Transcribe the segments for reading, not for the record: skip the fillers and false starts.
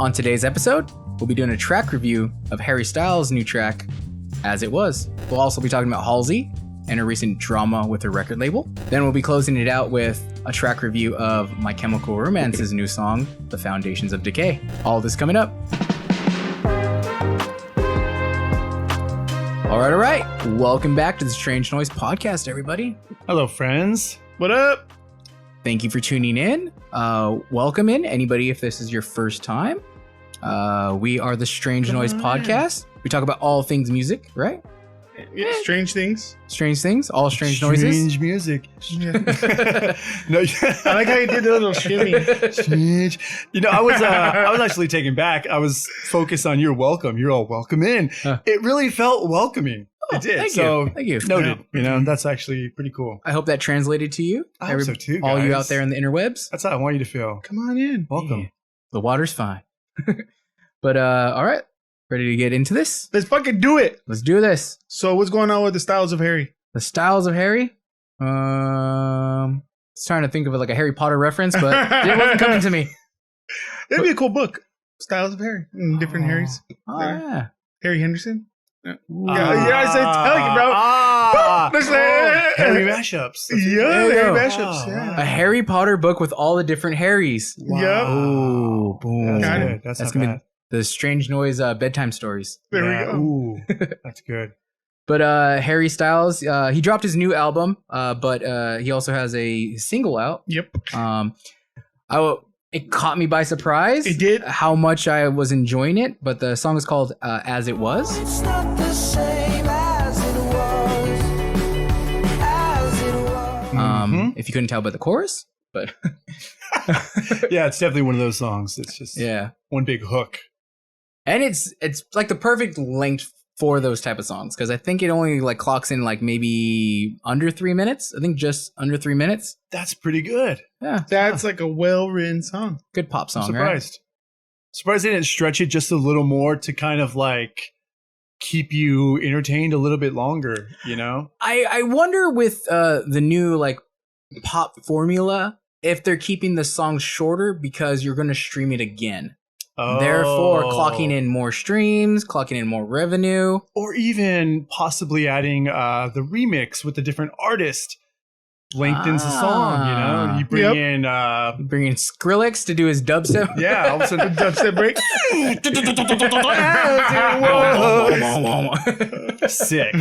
On today's episode, we'll be doing a track review of Harry Styles' new track, As It Was. We'll also be talking about Halsey and her recent drama with her record label. Then we'll be closing it out with a track review of My Chemical Romance's new song, The Foundations of Decay. All this coming up. All right. Welcome back to the Strange Noise Podcast, everybody. Hello, friends. What up? Thank you for tuning in. Welcome in, anybody, if this is your first time. We are the Strange Noise Podcast. We talk about all things music, right? Yeah, strange things. Strange things, all strange noises. Strange music. Yeah. No, I like how you did the little shimmy. strange. You know, I was actually taken back. I was focused on your welcome. You're all welcome in. It really felt welcoming. It did. Thank you. Noted. You know, that's actually pretty cool. I hope that translated to you. I hope so too, all you guys. out there in the interwebs. That's how I want you to feel. Come on in. Welcome. Yeah. The water's fine. But all right, ready to get into this? Let's fucking do it. Let's do this. So what's going on with the Styles of Harry? The Styles of Harry. I was trying to think of it like a Harry Potter reference, but it wasn't coming to me. That'd be a cool book. Styles of Harry. Different Harrys. Oh yeah. Harry Henderson. Yeah, Ah. I said telling you, bro. There's Harry mashups. Yeah, you Harry go. Mashups. A Yeah. Harry Potter book with all the different Harrys. Yep. Oh, boom. That's Got good. it. That's That's not gonna bad. be the Strange Noise bedtime stories. There Yeah. we go. Ooh, that's good. But Harry Styles, he dropped his new album, but he also has a single out. Yep. It caught me by surprise. It did. How much I was enjoying it, but the song is called As It Was. It's not the same as it was. If you couldn't tell by the chorus, but Yeah, it's definitely one of those songs. It's just yeah. one big hook. And it's like the perfect length for those type of songs, because I think it only like clocks in like maybe under 3 minutes. I think just under 3 minutes. That's pretty good. Yeah, That's like a well-written song. good pop song, I'm right? surprised. Surprised they didn't stretch it just a little more to kind of like keep you entertained a little bit longer, you know? I wonder with the new like pop formula if they're keeping the songs shorter because you're going to stream it again. Therefore, clocking in more streams, clocking in more revenue. Or even possibly adding the remix with a different artist lengthens the song, you know? You bring Yep. in Bringing Skrillex to do his dubstep. yeah, all of a sudden Dubstep break. sick.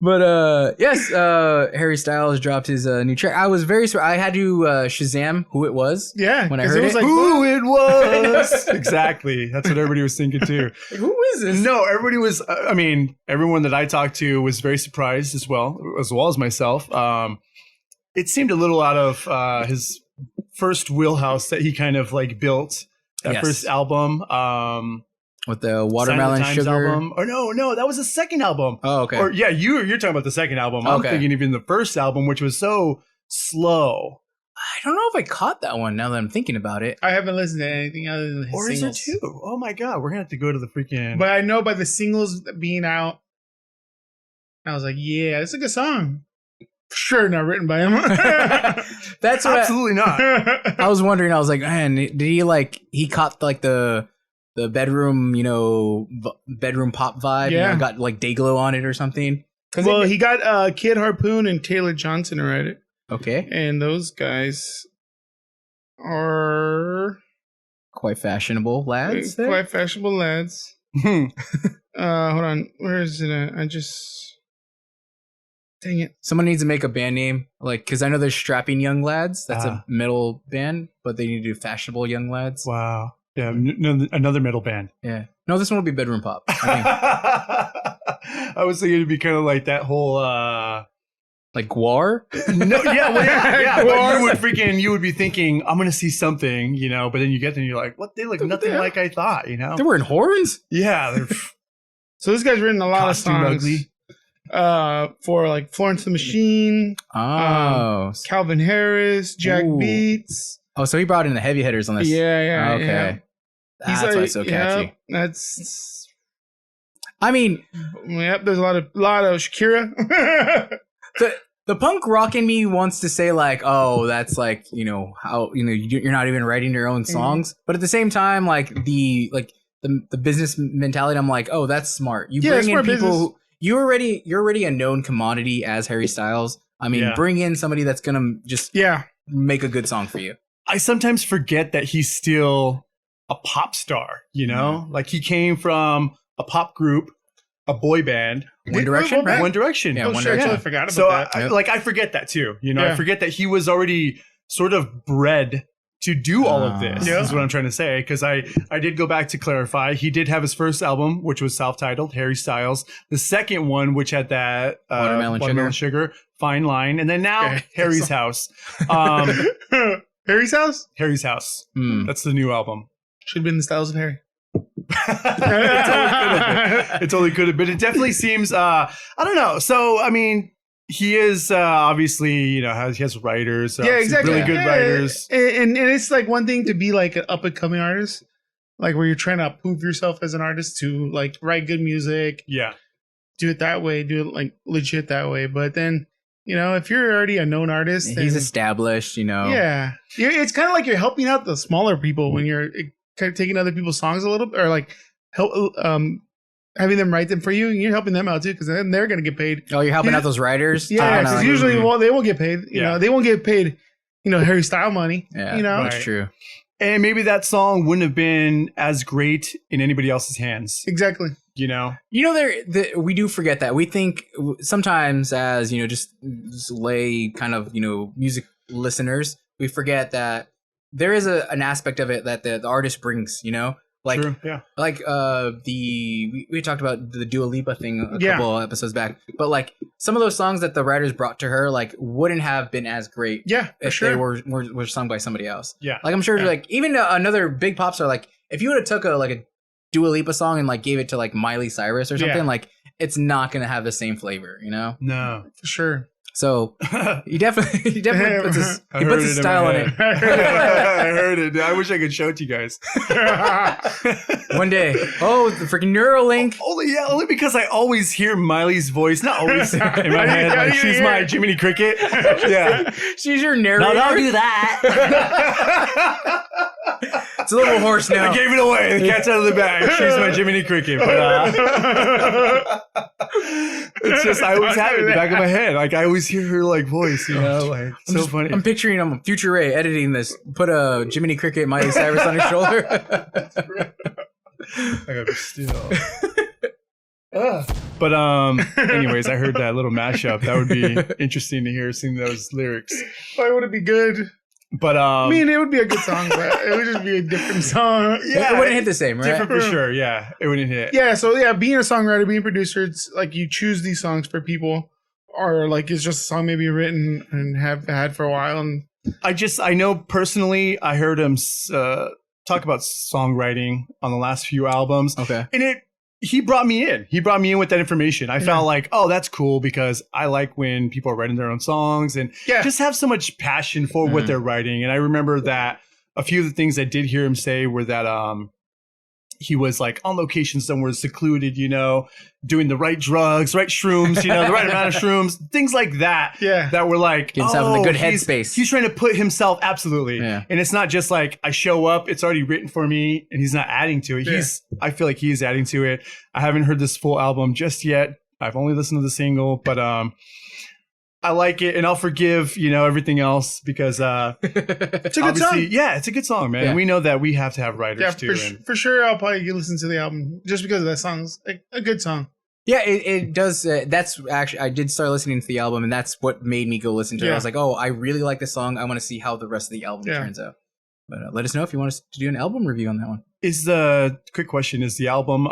But yes, Harry Styles dropped his new track. I was very I had to Shazam who it was. Yeah. When I 'cause heard was it. like, Who it was. Exactly. That's what everybody was thinking too. Who is this? No, everybody was, I mean, everyone that I talked to was very surprised as well as myself. It seemed a little out of his first wheelhouse that he kind of like built. That Yes. first album. With the Sign of the watermelon Times sugar. album. Or no, that was the second album. Oh, okay. Or yeah, you're talking about the second album. I'm Okay. thinking even the first album, which was so slow. I don't know if I caught that one now that I'm thinking about it. I haven't listened to anything other than his Or singles. is it two? Oh my god, we're gonna have to go to the freaking. But I know by the singles being out, I was like, yeah, it's a good song. For sure not written by him. That's what Absolutely not. I was wondering. I was like, man, did he caught like the bedroom, bedroom pop vibe? Yeah. Got like Dayglow on it or something. Well, he got Kid Harpoon and Taylor Johnson to write it. Okay. And those guys are Quite fashionable lads. there. quite fashionable lads. Hold on. Where is it at? Dang it. Someone needs to make a band name, like, because I know there's Strapping Young Lads. That's a Ah. metal band, but they need to do Fashionable Young Lads. Wow. Yeah, another metal band. Yeah. No, this one will be bedroom pop. I think. I was thinking it'd be kind of like that whole. Like Guar. No, yeah, well, yeah. Guar. But you would be thinking, I'm gonna see something, but then you get there and you're like, what? They look nothing like I thought, They're wearing horns. Yeah, they're So this guy's written a lot costume of songs. ugly. For like Florence the Machine, Oh. Calvin Harris, Jack Ooh. Beats. Oh, so he brought in the heavy hitters on this. Yeah. Okay. Yeah. That's why it's so catchy. Yeah, that's. I mean, Yep. There's a lot of Shakira. The punk rock in me wants to say like, oh, that's like, how, you're not even writing your own songs. But at the same time, like the business mentality, I'm like, oh, that's smart. You bring in people who, you're already a known commodity as Harry Styles. I mean, bring in somebody that's going to just make a good song for you. I sometimes forget that he's still a pop star, like he came from a pop group, a boy band. One Direction, right? One Direction. Yeah, One Direction. I totally forgot about that. I forget that too. I forget that he was already sort of bred to do all of this. Is what I'm trying to say. Because I did go back to clarify. He did have his first album, which was self-titled, Harry Styles. The second one, which had that Watermelon Sugar, Fine Line. And then now Harry's House. Harry's House? Harry's House. That's the new album. Should have been the Styles of Harry. It totally could have been. It definitely seems I don't know. So I mean, he is obviously he has writers, exactly, really good writers, and it's like one thing to be like an up and coming artist, like where you're trying to prove yourself as an artist to like write good music, do it that way, do it like legit that way. But then if you're already a known artist, he's established, it's kind of like you're helping out the smaller people when you're kind of taking other people's songs a little bit, or like help having them write them for you, and you're helping them out too, because then they're going to get paid. Oh, you're helping out those writers? Yeah, because usually they won't get paid. They won't get paid, Harry Style money. Yeah, that's true. And maybe that song wouldn't have been as great in anybody else's hands. Exactly. We do forget that. We think sometimes as, just lay kind of, music listeners, we forget that there is an aspect of it that the artist brings, like, true, yeah. Like we talked about the Dua Lipa thing a couple episodes back, but like some of those songs that the writers brought to her like wouldn't have been as great if they were sung by somebody else. Yeah, like I'm sure like even another big pop star, like if you would have took a Dua Lipa song and like gave it to like Miley Cyrus or something, like it's not gonna have the same flavor, No, for sure. So he definitely puts his style on it. I heard it. I wish I could show it to you guys. One day. Oh, the freaking Neuralink. Only because I always hear Miley's voice. Not always in my head. Like she's my Jiminy Cricket. Yeah. She's your narrator. No, don't do that. It's a little hoarse now. I gave it away. The cat's out of the bag. She's my Jiminy Cricket. But it's just I always have it in the back of my head. Like I always hear her like voice, like so funny. I'm picturing him, Future Ray, editing this. Put a Jiminy Cricket, Miley Cyrus on his shoulder. I gotta be still. But anyways, I heard that little mashup. That would be interesting to hear, sing those lyrics. Why would it be good? But I mean, it would be a good song, but it would just be a different song. Yeah, it wouldn't hit the same, right? Different for sure. Yeah, it wouldn't hit. Yeah, so being a songwriter, being a producer, it's like you choose these songs for people, or like it's just a song maybe written and have had for a while. And I know personally, I heard him talk about songwriting on the last few albums. Okay, and he brought me in. He brought me in with that information. I felt like, oh, that's cool because I like when people are writing their own songs and just have so much passion for what they're writing. And I remember that a few of the things I did hear him say were that he was like on location somewhere secluded, doing the right drugs, right shrooms, the right amount of shrooms, things like that. Yeah. That were like, get himself in the good headspace. He's trying to put himself absolutely. Yeah. And it's not just like I show up, it's already written for me and he's not adding to it. Yeah. I feel like he's adding to it. I haven't heard this full album just yet. I've only listened to the single, but I like it and I'll forgive, everything else because it's a good song. Yeah, it's a good song, man. Yeah. And we know that we have to have writers too. For sure, I'll probably listen to the album just because of that song's a good song. Yeah, it does. That's actually, I did start listening to the album and that's what made me go listen to it. I was like, oh, I really like this song. I want to see how the rest of the album turns out. But let us know if you want us to do an album review on that one. Quick question, is the album,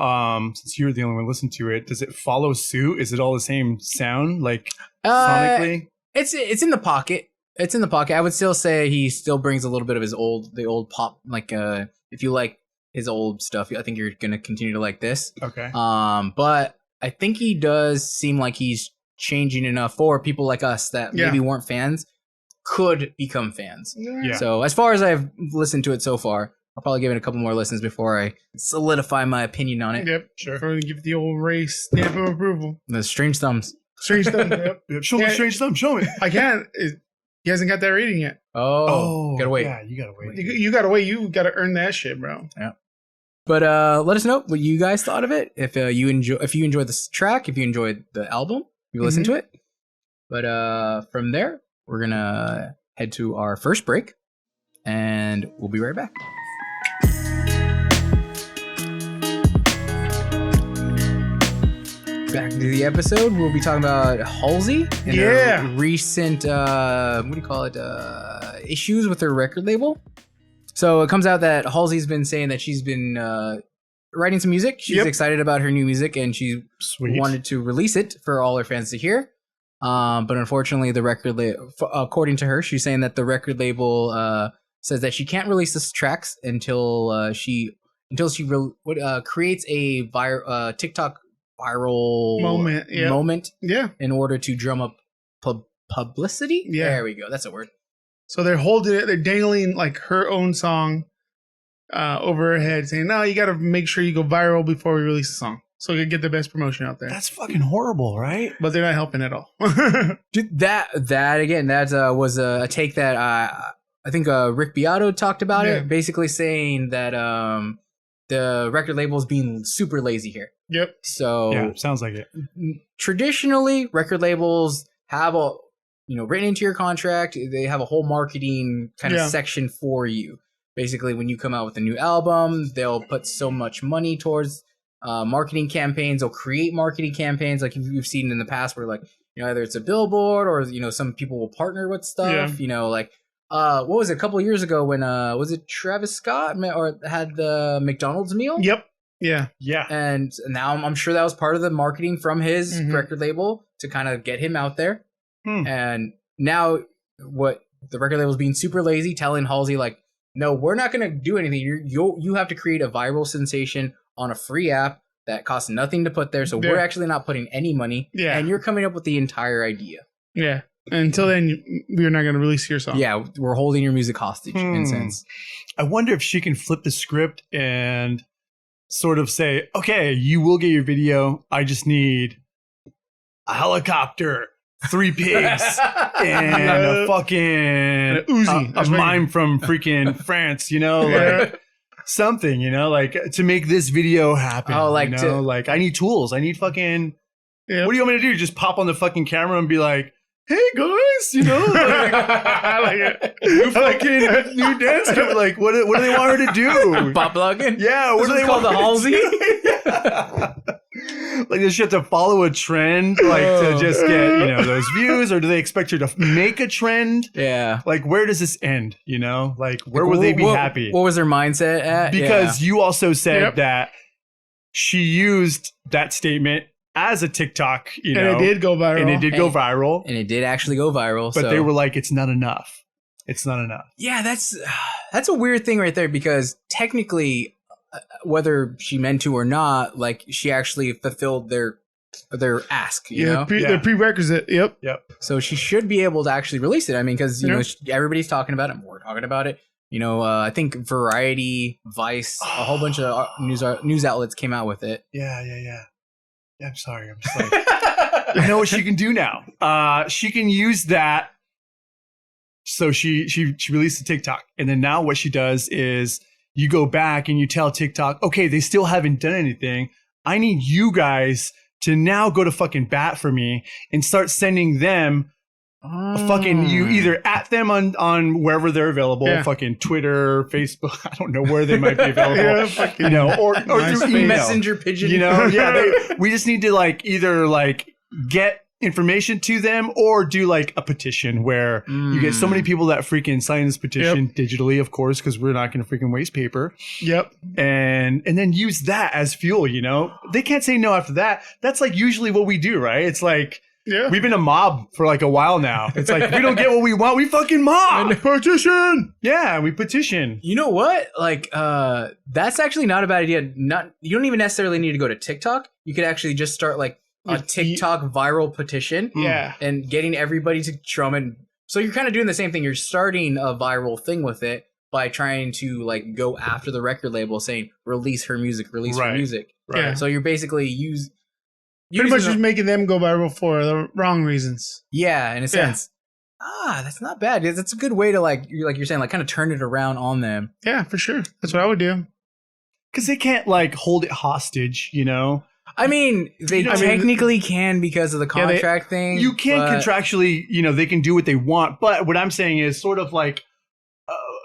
since you're the only one listening to it, does it follow suit? Is it all the same sound, like sonically? It's in the pocket. It's in the pocket. I would still say he still brings a little bit of the old pop, like if you like his old stuff, I think you're going to continue to like this. Okay. But I think he does seem like he's changing enough for people like us that maybe weren't fans could become fans. Yeah. So as far as I've listened to it so far, I'll probably give it a couple more listens before I solidify my opinion on it. Yep, sure. Before we give the old race stamp of approval. The strange thumbs. Strange Thumb. Yep. Show me Yeah. Strange Thumb. Show me. I can't. He hasn't got that rating yet. Gotta wait. Yeah, you gotta wait. You gotta wait. You gotta earn that shit, bro. But let us know what you guys thought of it. If you enjoyed this track, if you enjoyed the album, you listen to it. But from there, we're gonna head to our first break, and we'll be right back. Back to the episode, we'll be talking about Halsey and her recent issues with her record label. So it comes out that Halsey's been saying that she's been writing some music. She's excited about her new music, and she wanted to release it for all her fans to hear. But unfortunately, the record label, according to her, she's saying that the record label says that she can't release the tracks until she creates a TikTok viral moment in order to drum up publicity. There we go. That's a word. So they're holding it. They're dangling like her own song over her head, saying, "No, you got to make sure you go viral before we release the song, so we can get the best promotion out there." That's fucking horrible, right? But they're not helping at all. Dude, that was a take that I think Rick Beato talked about it, basically saying that the record label is being super lazy here. Yep. So sounds like it. Traditionally, record labels have written into your contract, they have a whole marketing kind of section for you. Basically, when you come out with a new album, they'll put so much money towards marketing campaigns. They'll create marketing campaigns like you've seen in the past where either it's a billboard or, some people will partner with stuff, what was it, a couple of years ago when, was it Travis Scott or had the McDonald's meal? Yep. Yeah. And now I'm sure that was part of the marketing from his record label to kind of get him out there. And now what the record label is being super lazy, telling Halsey no, we're not going to do anything. You have to create a viral sensation on a free app that costs nothing to put there. So we're actually not putting any money. Yeah. And you're coming up with the entire idea. Yeah. Until then, we're not going to release your song. Yeah. We're holding your music hostage in a sense. I wonder if she can flip the script and sort of say, okay, you will get your video. I just need a helicopter, 3 pigs, and a fucking Uzi. A mime from freaking France, something, to make this video happen. Oh, I need tools. I need fucking. What do you want me to do? Just pop on the fucking camera and be like, "Hey guys, I like it. new dance cover. What do they want her to do? Pop plugging? Yeah, what do they call the Halsey? Does she have to follow a trend, to just get those views, or do they expect her to make a trend? Yeah. Where does this end? Where will they be happy? What was their mindset at? Because you also said that she used that statement as a TikTok, and it did go viral. And it did go viral. And it did actually go viral. But they were like, it's not enough. It's not enough. Yeah, that's a weird thing right there, because technically, whether she meant to or not, she actually fulfilled their ask, you know? Their prerequisite. Yep. So she should be able to actually release it. I mean, because, everybody's talking about it. And we're talking about it. I think Variety, Vice, a whole bunch of news outlets came out with it. Yeah, I'm sorry. I'm just I know what she can do now. She can use that. So she released a TikTok. And then now what she does is you go back and you tell TikTok, okay, they still haven't done anything. I need you guys to now go to fucking bat for me and start sending them you either at them on wherever they're available, fucking Twitter, Facebook, I don't know where they might be available, or through email. Messenger pigeon. We just need to either get information to them or do a petition where you get so many people that freaking sign this petition digitally, of course, because we're not going to freaking waste paper. Yep. And then use that as fuel, They can't say no after that. That's usually what we do, right? It's we've been a mob for a while now. It's if we don't get what we want, we fucking mob. And petition. Yeah, we petition. You know what? That's actually not a bad idea. You don't even necessarily need to go to TikTok. You could actually just start a TikTok viral petition. Yeah. And getting everybody to drum in. So you're kind of doing the same thing. You're starting a viral thing with it by trying to go after the record label saying, release her music. Right. So you're basically Pretty much using just making them go viral for the wrong reasons. yeah, in a sense. That's not bad. That's a good way to like you're saying, like kind of turn it around on them. Yeah, for sure. That's what I would do. Because they can't like hold it hostage, you know? I mean, they technically can because of the contract thing. You can't contractually, you know, they can do what they want. But what I'm saying is sort of like,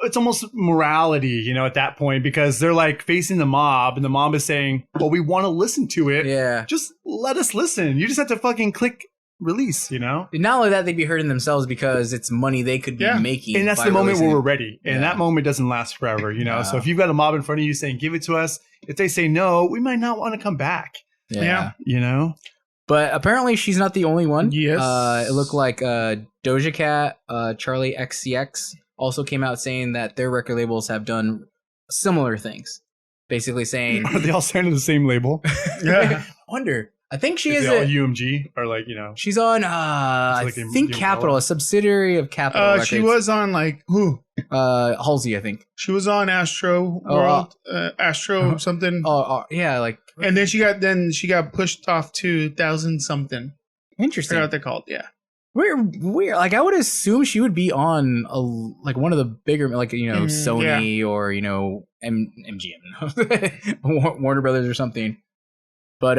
it's almost morality, you know, at that point, because they're like facing the mob and the mob is saying, well, we want to listen to it. Yeah. Just let us listen. You just have to fucking click release, you know? Not only that, they'd be hurting themselves because it's money they could be making. And that's the moment where we're ready. And that moment doesn't last forever, you know? No. So if you've got a mob in front of you saying, give it to us, if they say no, we might not want to come back. Yeah. You know? But apparently she's not the only one. Yes. It looked like Doja Cat, Charlie XCX also came out saying that their record labels have done similar things. Basically saying... Are they all signed to the same label? Yeah. I wonder. I think she is all UMG or like, you know. She's on, like I think Capitol, a subsidiary of Capitol Records. She was on like, who? Halsey, I think. She was on Astro World, Astro something. Yeah, like... And then she got pushed off to 1000 something. I Interesting. forgot what they're called. Yeah. Weird. Like I would assume she would be on like one of the bigger, like you know, Sony or you know MGM, Warner Brothers or something. But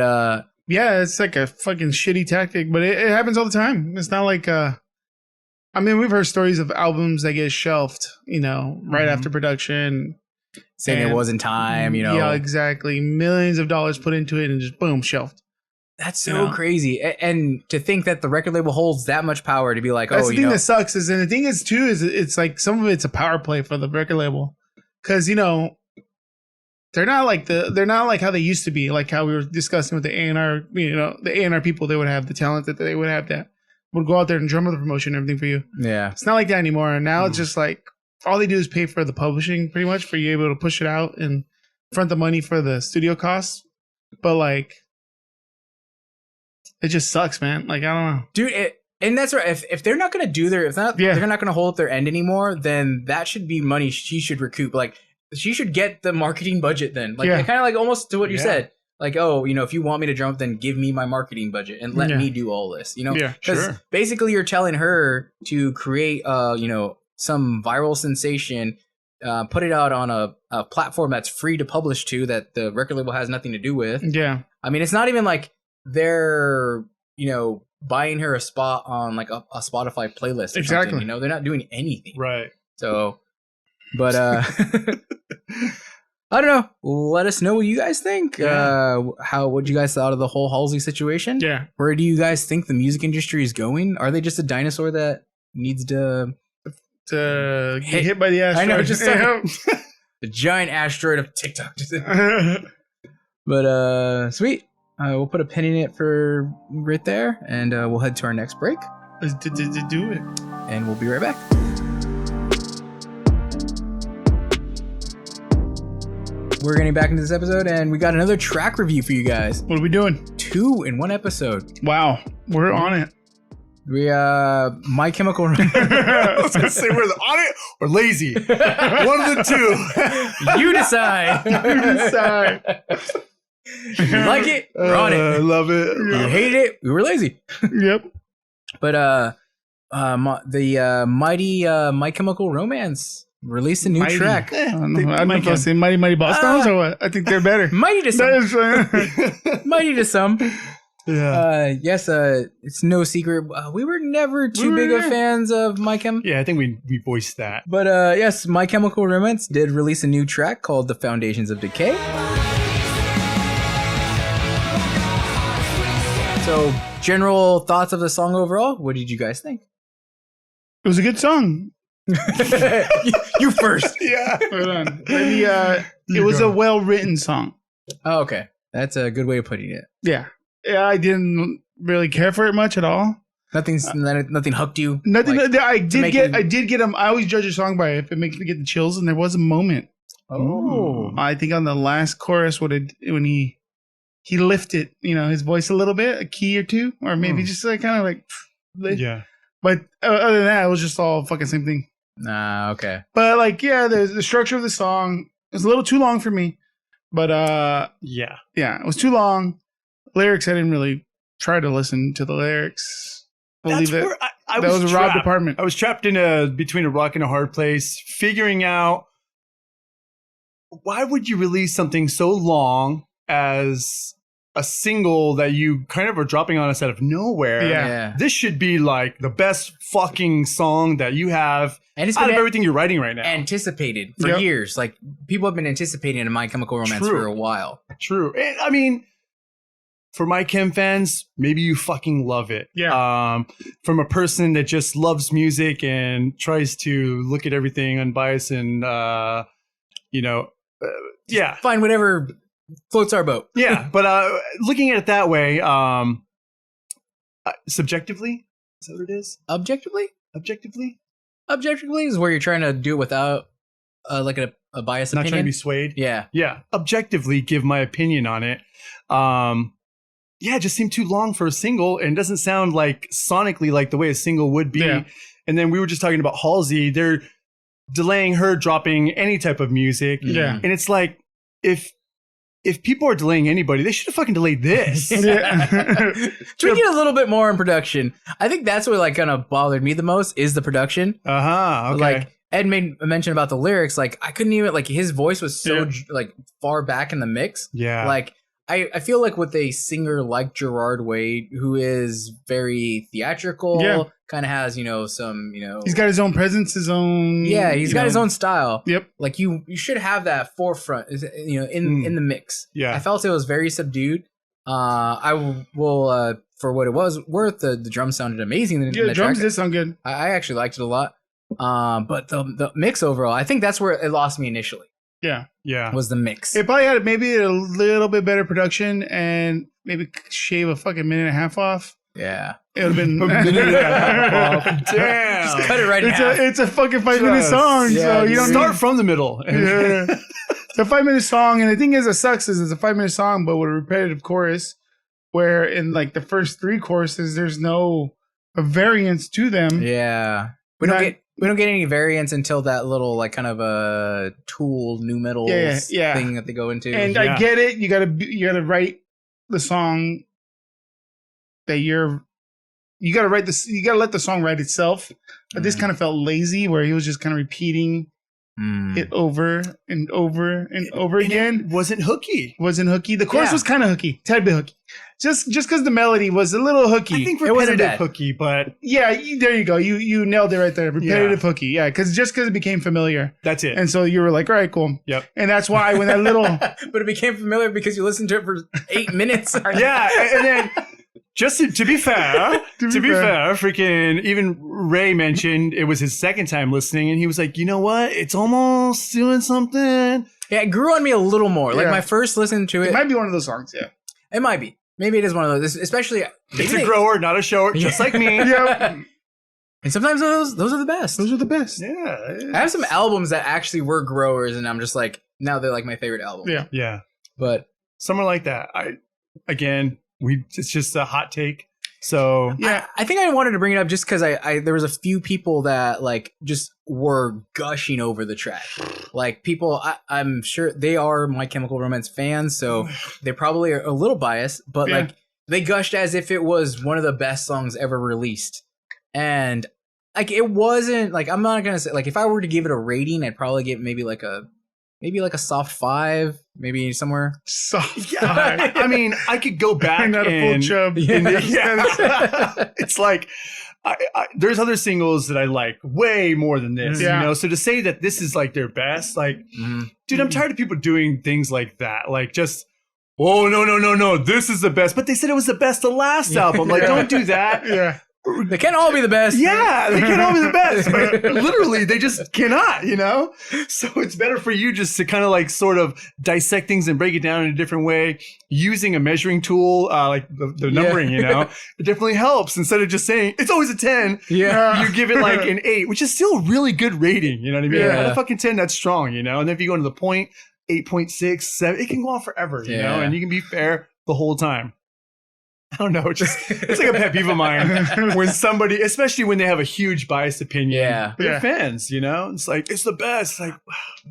yeah, it's like a fucking shitty tactic, but it happens all the time. It's not like I mean, we've heard stories of albums that get shelved, you know, right after production. Saying it wasn't time, you know. Yeah, exactly. Millions of dollars put into it and just boom, shelved. That's so crazy. And to think that the record label holds that much power to be like, that's the thing that sucks is, and the thing is too, is it's like some of it's a power play for the record label. Cause you know, they're not like how they used to be, like how we were discussing with the A&R, you know, the A&R people, they would have the talent that they would have that would go out there and drum up the promotion and everything for you. Yeah. It's not like that anymore. And now it's just like, all they do is pay for the publishing pretty much for you able to push it out and front the money for the studio costs. But like, it just sucks, man. Like, I don't know. Dude, and that's right. If they're not going to do they're not going to hold up their end anymore, then that should be money she should recoup. Like, she should get the marketing budget then. Like, kind of like almost to what you said. Like, oh, you know, if you want me to drum up, then give me my marketing budget and let me do all this, you know? Yeah, because basically you're telling her to create, you know, some viral sensation, put it out on a platform that's free to publish to that the record label has nothing to do with. Yeah. I mean, it's not even like they're, you know, buying her a spot on like a Spotify playlist or something, you know? They're not doing anything. Right. So, but I don't know. Let us know what you guys think. What you guys thought of the whole Halsey situation? Yeah. Where do you guys think the music industry is going? Are they just a dinosaur that needs to get hit by the asteroid? I know, just the giant asteroid of TikTok. But sweet. We'll put a pin in it for right there, and we'll head to our next break. Let's do it. And we'll be right back. We're getting back into this episode, and we got another track review for you guys. What are we doing? 2 in 1 episode. Wow, we're on it. We My Chemical Romance. I was gonna say we're on it or lazy. One of the two. You decide. You decide. If you like it, we're on it. I love it. You hate it, we were lazy. Yep. But the mighty My Chemical Romance released a new track. I don't know if I say Mighty Boss Stones or what. I think they're better. Mighty to some. Mighty to some. Yeah. Yes, it's no secret. We were never too big of fans of My Chem. Yeah, I think we voiced that. But yes, My Chemical Romance did release a new track called The Foundations of Decay. So, general thoughts of the song overall? What did you guys think? It was a good song. You first. Yeah. Hold on. Maybe it was a well-written song. Oh, okay. That's a good way of putting it. Yeah. Yeah, I didn't really care for it much at all. Nothing hooked you. Nothing. Like, I did get them. I always judge a song by if it makes me get the chills, and there was a moment. Oh. I think on the last chorus, when he lifted, you know, his voice a little bit, a key or two, or maybe just like kind of like, Yeah. But other than that, it was just all fucking same thing. Okay. But like, yeah, the structure of the song is a little too long for me. But yeah, it was too long. Lyrics I didn't really try to listen to the lyrics. That's Believe it. where I That was a Rob trapped. department. I was trapped in between a rock and a hard place, figuring out why would you release something so long as a single that you kind of are dropping on us out of nowhere. Yeah. This should be like the best fucking song that you have And it's out been of everything you're writing right now. anticipated for Yep. years. Like people have been anticipating a My Chemical Romance True. for a while. True. And, I mean, for My Chem fans, maybe you fucking love it. Yeah. From a person that just loves music and tries to look at everything unbiased and, yeah. Find whatever floats our boat. Yeah. But looking at it that way, subjectively, is that what it is? Objectively is where you're trying to do it without like a biased Not opinion. trying to be swayed. Yeah. Yeah. Objectively give my opinion on it. Yeah, it just seemed too long for a single and doesn't sound like sonically like the way a single would be. Yeah. And then we were just talking about Halsey. They're delaying her dropping any type of music. Yeah. And it's like, if people are delaying anybody, they should have fucking delayed this. Yeah. Tweak it a little bit more in production. I think that's what like kind of bothered me the most is the production. Uh-huh. Okay. Like Ed made a mention about the lyrics. Like I couldn't even like his voice was so Yeah. like far back in the mix. yeah. Like I feel like with a singer like Gerard Way, who is very theatrical, Yeah. kind of has, some, He's got his own presence, his own. yeah, he's got his own style. Yep. Like you should have that forefront, in the mix. Yeah. I felt it was very subdued. I will, for what it was worth, the drum sounded amazing in Yeah, the drums track. did sound good. I actually liked it a lot. But the mix overall, I think that's where it lost me initially. Yeah. Yeah. Was the mix? It probably had maybe a little bit better production and maybe shave a fucking minute and a half off. Yeah. It would have been A minute and a half off. Damn. Just cut it right in half. it's a fucking 5-minute Just- song, yeah, so you just don't Start need. from the middle. Yeah. It's a 5-minute song, and the thing is, it sucks is it's a 5-minute song, but with a repetitive chorus, where in like the first 3 choruses, there's no variance to them. Yeah. We don't get any variants until that little like kind of a Tool new metal Yeah. thing that they go into. And Yeah. I get it. You gotta write the song that you gotta write this. You gotta let the song write itself. But this kind of felt lazy, where he was just kind of repeating it over and over and over again. Wasn't hooky. Wasn't hooky. The chorus Yeah. was kind of hooky, tad bit hooky. Just because the melody was a little hooky. I think It wasn't repetitive bad. hooky, but Yeah, there you go. You nailed it right there. Repetitive hooky. Yeah, because it became familiar, that's it. and so you were like, all right, cool. Yep. And that's why when that little But it became familiar because you listened to it for 8 minutes. Yeah, and then just to be fair, freaking even Ray mentioned it was his second time listening, and he was like, you know what? It's almost doing something. Yeah, it grew on me a little more. Like Yeah. my first listen to it, it might be one of those songs. Yeah. it might be. Maybe it is one of those, especially. It's a grower, not a shower, just like me. Yeah. And sometimes those are the best. Those are the best. Yeah. I have some albums that actually were growers, and I'm just like, now they're like my favorite album. Yeah. Yeah. But Somewhere like that. It's just a hot take. So Yeah. I think I wanted to bring it up just because there was a few people that like just were gushing over the track. Like people, I'm sure they are My Chemical Romance fans, so they probably are a little biased, but Yeah. like they gushed as if it was one of the best songs ever released. And like it wasn't like, I'm not gonna say like if I were to give it a rating, I'd probably give maybe like a soft 5, maybe somewhere. Soft. yeah, I mean, I could go back Not a full and chub. yeah. It's like there's other singles that I like way more than this, Yeah. So to say that this is like their best, like, dude, I'm tired of people doing things like that. Like just, oh no, this is the best. But they said it was the best of last album. Like, don't do that. Yeah. They can't all be the best. Yeah, they can all be the best, but literally they just cannot, So it's better for you just to kind of like sort of dissect things and break it down in a different way using a measuring tool, like the numbering, It definitely helps instead of just saying it's always a 10. Yeah. You give it like an 8, which is still a really good rating. You know what I mean? Yeah. At a fucking 10, that's strong, And then if you go into the point, 8.6, 7, it can go on forever, Yeah. And you can be fair the whole time. I don't know. It's like a pet peeve of mine when somebody, especially when they have a huge biased opinion. Yeah. They're Yeah. fans, It's like, it's the best. Like,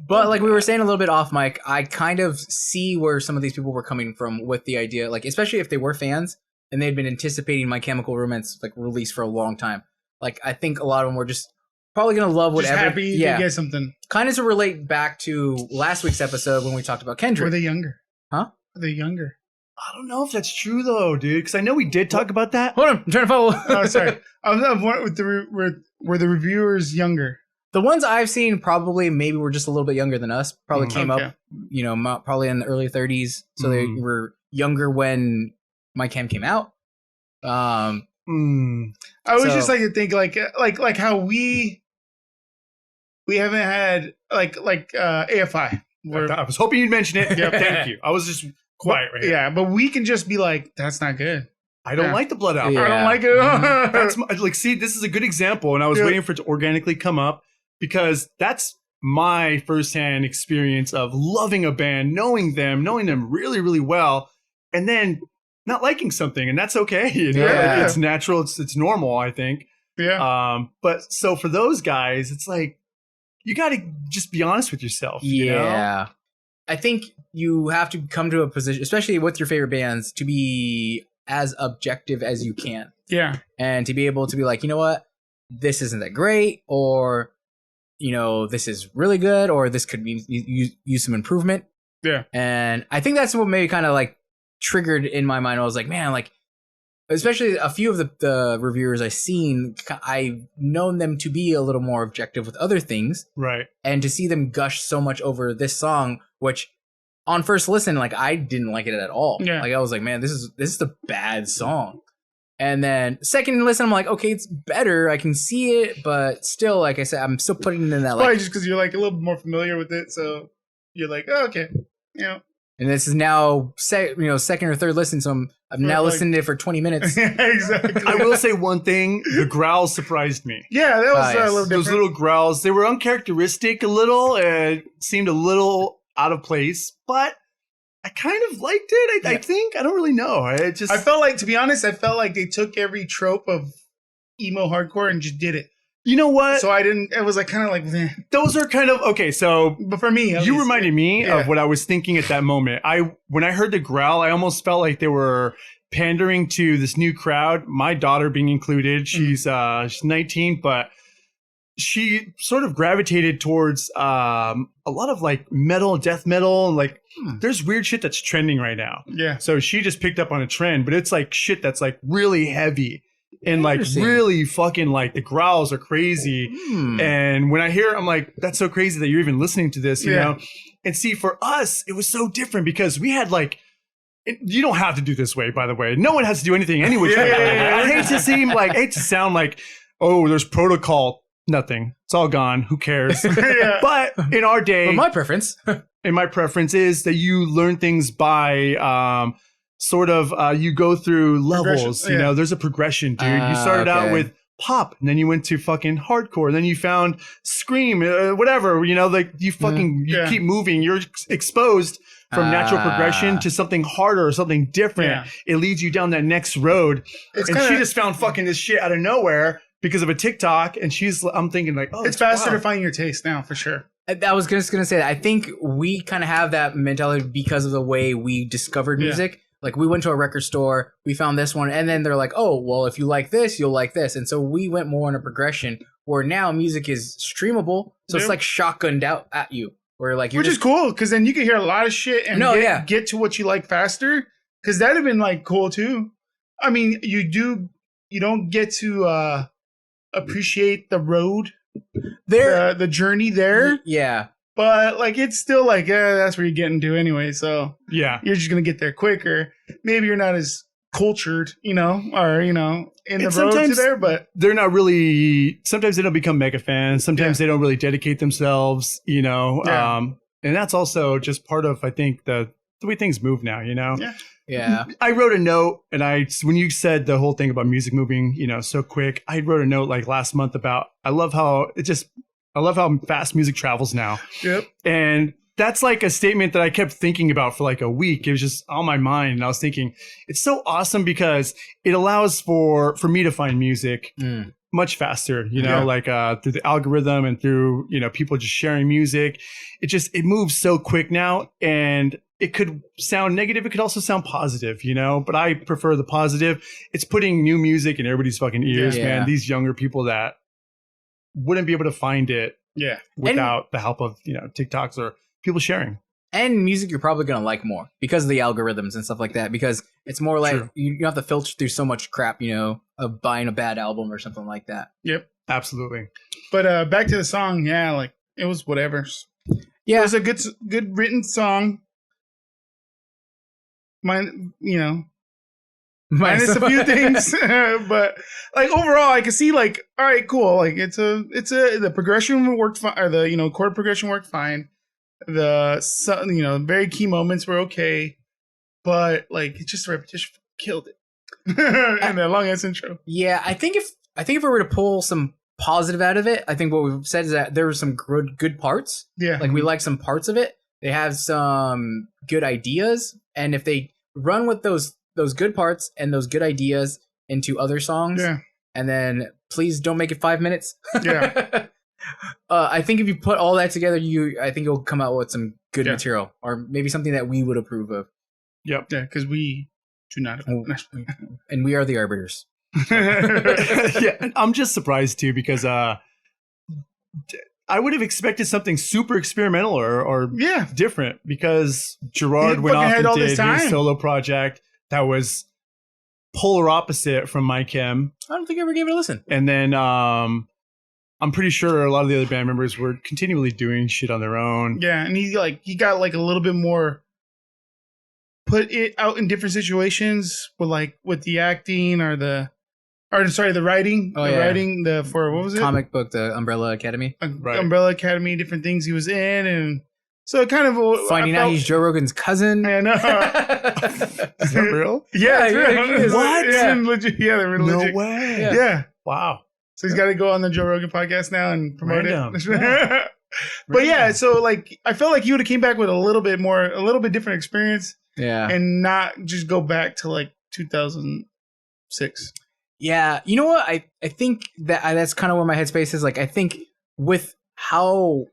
But like we were saying a little bit off mic, I kind of see where some of these people were coming from with the idea, like especially if they were fans and they'd been anticipating My Chemical Romance like release for a long time. Like I think a lot of them were just probably gonna love whatever. Just happy to get something. Kind of to relate back to last week's episode when we talked about Kendrick. Were they younger? Huh? Were they younger? I don't know if that's true though, dude. Because I know we did talk about that. Hold on, I'm trying to follow. Oh, sorry. Were the reviewers younger? The ones I've seen probably maybe were just a little bit younger than us. Probably came up, probably in the early 30s. So they were younger when My Chem came out. I would just like to think like how we haven't had like AFI. I was hoping you'd mention it. Yeah, thank you. I was just quiet right here. Yeah, but we can just be like, that's not good. I don't like the Blood album. Yeah. I don't like it at all. That's like, see, this is a good example, and I was waiting for it to organically come up because that's my firsthand experience of loving a band, knowing them really, really well, and then not liking something, and that's okay. You know? Yeah. Like, it's natural. It's normal, I think. Yeah. But so for those guys, it's like you got to just be honest with yourself. You know? I think you have to come to a position, especially with your favorite bands, to be as objective as you can. Yeah. And to be able to be like, you know what, this isn't that great, or this is really good, or this could be use some improvement. Yeah. And I think that's what maybe kind of like triggered in my mind. I was like, man, like especially a few of the reviewers I've seen, I've known them to be a little more objective with other things. Right. And to see them gush so much over this song, which on first listen, like I didn't like it at all. Yeah. Like I was like, man, this is a bad song. And then second listen, I'm like, okay, it's better. I can see it, but still, like I said, I'm still putting it in that Probably like. just because you're like a little more familiar with it, so you're like, oh, okay, And this is now second or third listen, so I'm now listening to it for 20 minutes. Exactly. I will say one thing: the growls surprised me. Yeah, that was yes. a little different. Those little growls, they were uncharacteristic a little, and seemed a little out of place, but I kind of liked it. I think. I don't really know. I felt like, to be honest, they took every trope of emo hardcore and just did it. You know what? So it was like kind of like, eh. Those are kind of, okay, so. But for me, you reminded me of what I was thinking at that moment. When I heard the growl, I almost felt like they were pandering to this new crowd, my daughter being included. She's 19, but she sort of gravitated towards a lot of like metal, death metal, and like there's weird shit that's trending right now. Yeah. So she just picked up on a trend, but it's like shit that's like really heavy and like really fucking like the growls are crazy. And when I hear it, I'm like, that's so crazy that you're even listening to this, you know? And see, for us, it was so different because we had like, you don't have to do this way, by the way. No one has to do anything any which way. I hate to sound like, oh, there's protocol. Nothing. It's all gone. Who cares? But in our day, But my preference is that you learn things by you go through levels. You know, there's a progression, dude. You started out with pop, and then you went to fucking hardcore, and then you found scream, whatever. You know, like you keep moving. You're exposed from natural progression to something harder or something different. Yeah. It leads you down that next road. She just found fucking this shit out of nowhere because of a TikTok, and I'm thinking like, oh, it's faster to find your taste now, for sure. I was just gonna say that I think we kind of have that mentality because of the way we discovered music. Like we went to a record store, we found this one, and then they're like, oh, well, if you like this, you'll like this. And so we went more on a progression where now music is streamable. So it's like shotgunned out at you. Where like Which is cool, because then you can hear a lot of shit and get to what you like faster. Because that'd have been like cool too. I mean, you don't get to appreciate the road there, the journey there. Yeah. But like it's still like that's where you're getting to anyway. So yeah, you're just gonna get there quicker. Maybe you're not as cultured, in the road to there, but they're not really. Sometimes they don't become mega fans. Sometimes they don't really dedicate themselves. And that's also just part of, I think, the way things move now. Yeah. I wrote a note, and when you said the whole thing about music moving, so quick, I wrote a note like last month about I love how fast music travels now. Yep. And that's like a statement that I kept thinking about for like a week. It was just on my mind. And I was thinking, it's so awesome because it allows for me to find music much faster, you know, Yeah. like through the algorithm and through, you know, people just sharing music. It moves so quick now, and it could sound negative. It could also sound positive, you know, but I prefer the positive. It's putting new music in everybody's fucking ears, Yeah. man. These younger people that wouldn't be able to find it Yeah. without the help of, you know, TikToks or people sharing. And music you're probably going to like more because of the algorithms and stuff like that, because it's more like True. you don't have to filter through so much crap, you know, of buying a bad album or something like that. Yep. Absolutely. But back to the song, yeah, like it was whatever. Yeah. It was a good written song. Minus a few things, but like overall, I can see like, all right, cool. Like the progression worked fine, or the chord progression worked fine. The very key moments were okay, but like it's just the repetition killed it. And the long ass intro. Yeah, I think if we were to pull some positive out of it, I think what we've said is that there were some good parts. Yeah, Like we like some parts of it. They have some good ideas, and if they run with those good parts and those good ideas into other songs, yeah, and then please don't make it 5 minutes. Yeah. I think if you put all that together, I think you'll come out with some good Yeah. material, or maybe something that we would approve of. Yep. yeah. Because we do not. And we are the arbiters. Yeah, and I'm just surprised too, because I would have expected something super experimental or Yeah, different, because Gerard He went fucking off had and all did this his time. solo project that was polar opposite from My Chem. I don't think I ever gave it a listen. And then I'm pretty sure a lot of the other band members were continually doing shit on their own. yeah, and he got like a little bit more put it out in different situations with the acting the writing. Oh, the yeah. writing for what was it? Comic book, the Umbrella Academy. Right. Umbrella Academy, different things he was in, and so it kind of Finding out he's Joe Rogan's cousin. I know. Is that real? Yeah, it's Yeah, real. he is. What? Yeah, legit. Yeah, they're No legit. way. Yeah. Yeah. Wow. So he's got to go on the Joe Rogan podcast now and promote Random. it. Yeah. But yeah, so like I felt like you would have came back with a little bit different experience, Yeah. and not just go back to like 2006. Yeah, you know what? I think that's kind of where my headspace is. Like, I think with how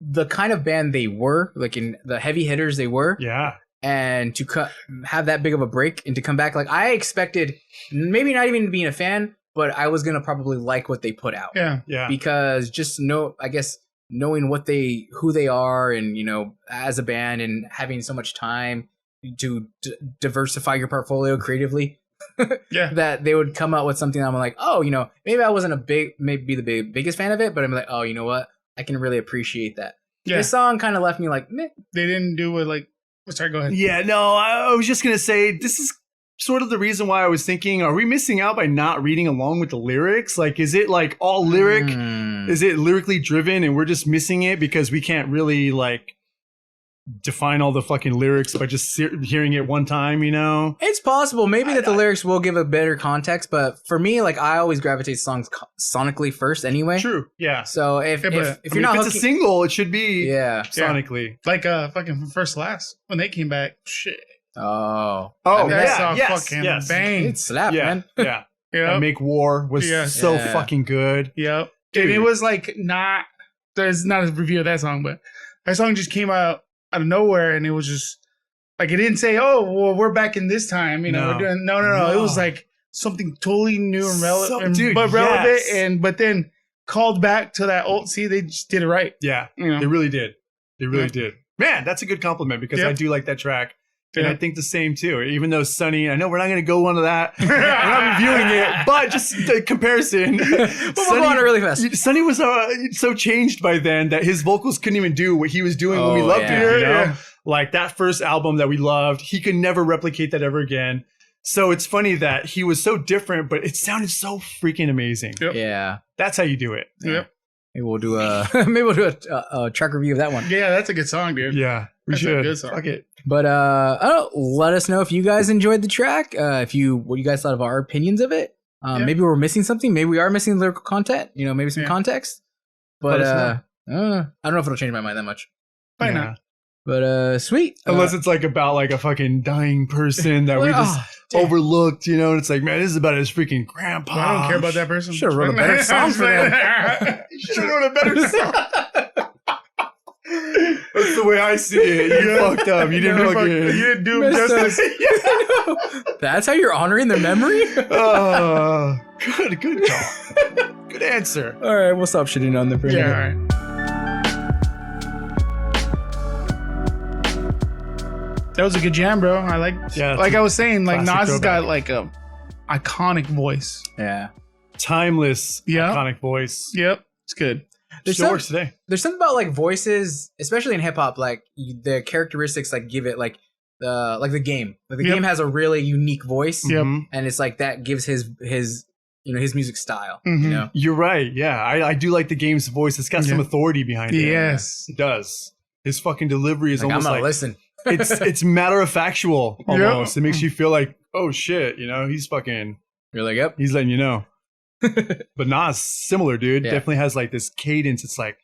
the kind of band they were, like in the heavy hitters they were, Yeah. and to have that big of a break and to come back, like I expected, maybe not even being a fan, but I was gonna probably like what they put out. Yeah. Yeah. Because just knowing who they are, and as a band, and having so much time to diversify your portfolio creatively. Yeah. That they would come out with something that I'm like, oh, maybe I wasn't maybe the biggest fan of it, but I'm like, oh, you know what? I can really appreciate that. Yeah. This song kind of left me like, meh. They didn't do it like. Sorry, go ahead. Yeah, no, I was just going to say, this is sort of the reason why I was thinking, are we missing out by not reading along with the lyrics? Like, is it like all lyric? Mm. Is it lyrically driven and we're just missing it because we can't really like define all the fucking lyrics by just hearing it one time, It's possible. Maybe that the lyrics will give a better context, but for me, like I always gravitate to songs sonically first anyway. True. Yeah. So if Yeah, but, you're not if it's a single, it should be yeah. sonically. Like fucking from First to Last when they came back. Shit. Oh. Oh, That yeah. song Yes. fucking Yes. bang. It slapped, Yeah. man. Yeah. Yep. And Make War was Yeah. so Yeah. fucking good. Yep. Dude. And it was like not. There's not a review of that song, but that song just came out of nowhere, and it was just like it didn't say, "Oh, well, we're back in this time." No. We're doing no. It was like something totally new and relevant, dude, relevant, yes. but then called back to that old. See, they just did it right. Yeah. You know? They really did. They really Yeah. did. Man, that's a good compliment because Yeah. I do like that track. And Yeah. I think the same too. Even though Sonny, I know we're not going to go on to that. We're not reviewing it, but just the comparison. But we'll go on it really fast. Sonny was so changed by then that his vocals couldn't even do what he was doing when we Oh, loved yeah. him. You know? Yeah. Like that first album that we loved, he could never replicate that ever again. So it's funny that he was so different, but it sounded so freaking amazing. Yep. Yeah. That's how you do it. Yep. Maybe we'll do a track review of that one. Yeah, that's a good song, dude. Yeah, we That's a should. good song. Fuck it. But let us know if you guys enjoyed the track. What you guys thought of our opinions of it. Yeah. Maybe we're missing something. Maybe we are missing lyrical content. Maybe some Yeah. context. But Let us I don't know if it'll change my mind that much. Why Yeah. not? But sweet. Unless it's like about like a fucking dying person that we just overlooked, you know, and it's like, man, this is about his freaking grandpa. I don't care about that person. Should have wrote a better song for them. You should have wrote a better song. That's the way I see it. You fucked up. You didn't fucking. You didn't do him Messed up. justice. That's how you're honoring their memory? Good call. Good answer. All right, we'll stop shitting on them for a minute. Yeah, all right. That was a good jam, bro. I like. Yeah, like I was saying, like classic Nas has got throwback. like a iconic voice. Yeah. Timeless, Yeah. iconic voice. Yep, it's good. Still works today. There's something about like voices, especially in hip hop, like the characteristics like give it like the game. Like the Yep. game has a really unique voice. Yep. Mhm. And it's like that gives his you know his music style. Mhm. You know? You're right. Yeah, I do like the game's voice. It's got some Yeah. authority behind it. Yes. It does. His fucking delivery is Like, I'm almost gonna like listen. it's matter of factual almost. Yep. It makes you feel like, oh shit, you know, he's You're like, yep. letting you know. But Nas, similar, dude. Yeah. Definitely has like this cadence. It's like,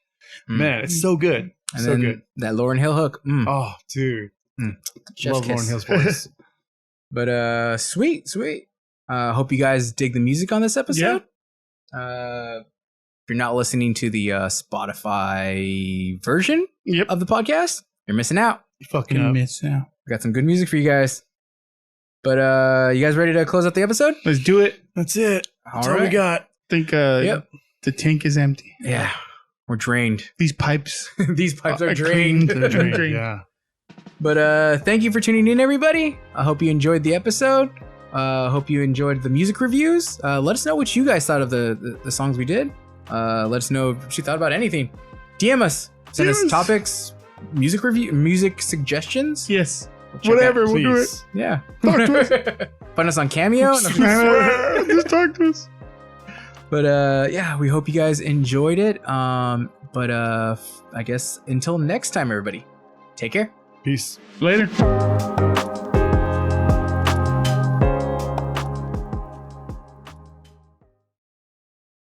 Mm. man, it's so good. And So then good. that Lauryn Hill hook. Oh, dude. Chef's Love kiss. Lauryn Hill's voice. But sweet. Hope you guys dig the music on this episode. If you're not listening to the Spotify version Yep. of the podcast, you're missing out. You fucking Gonna up. miss out. We got some good music for you guys. But you guys ready to close out the episode? Let's do it. That's it. That's all we right. got. Think Yep. the tank is empty. Yeah. We're drained. These pipes These pipes are are drained. cleaned. Drained. Yeah. But thank you for tuning in, everybody. I hope you enjoyed the episode. Hope you enjoyed the music reviews. Let us know what you guys thought of the songs we did. Let us know what you thought about anything. DM us. Send us Yes. topics, music suggestions. Yes. We'll check Whatever. out- We'll do it. Please. Yeah. Talk to us. Find us on Cameo. Just talk to us. But yeah, we hope you guys enjoyed it. But I guess until next time, everybody, take care. Peace. Later.